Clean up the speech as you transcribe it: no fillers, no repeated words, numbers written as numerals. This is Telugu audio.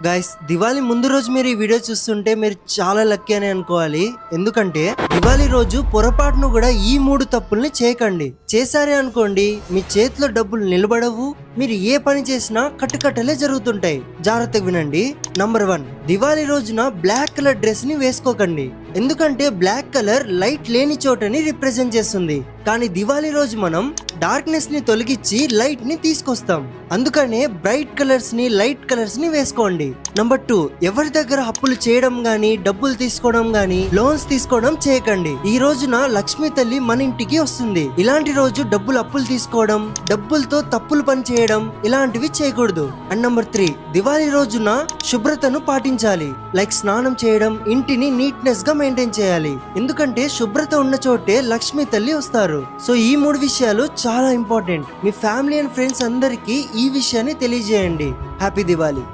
గైస్, దివాళీ ముందు రోజు మీరు ఈ వీడియో చూస్తుంటే మీరు చాలా లక్కీ అని అనుకోవాలి. ఎందుకంటే దివాళీ రోజు పొరపాటును కూడా ఈ 3 తప్పుల్ని చేయకండి. చేశారే అనుకోండి, మీ చేతిలో డబ్బులు నిలబడవు, మీరు ఏ పని చేసినా కట్టుకట్టలే జరుగుతుంటాయి. జాగ్రత్తగా వినండి. నంబర్ 1, దివాళీ రోజున బ్లాక్ కలర్ డ్రెస్ ని వేసుకోకండి. ఎందుకంటే బ్లాక్ కలర్ లైట్ లేని చోటని రిప్రజెంట్ చేస్తుంది. కానీ దివాళీ రోజు మనం డార్క్నెస్ ని తొలగించి లైట్ ని తీసుకొస్తాం. అందుకనే బ్రైట్ కలర్స్ ని, లైట్ కలర్స్ ని వేసుకోండి. నంబర్ 2, ఎవరి దగ్గర అప్పులు చేయడం గానీ, డబ్బులు తీసుకోవడం గానీ, లోన్స్ తీసుకోవడం చేయకండి. ఈ రోజున లక్ష్మీ తల్లి మన ఇంటికి వస్తుంది. ఇలాంటి రోజు డబ్బులు అప్పులు తీసుకోవడం, డబ్బులతో తప్పులు పని చేయడం ఇలాంటివి చేయకూడదు. అండ్ నంబర్ 3, దివాళీ రోజున శుభ్రతను పాటించాలి. లైక్ స్నానం చేయడం, ఇంటిని నీట్నెస్ గా మెయింటైన్ చేయాలి. ఎందుకంటే శుభ్రత ఉన్న చోటే లక్ష్మీ తల్లి వస్తారు. సో ఈ 3 విషయాలు చాలా important. Me family and friends అందరికీ ఈ విషయాన్ని తెలియజేయండి. హ్యాపీ దివాళీ.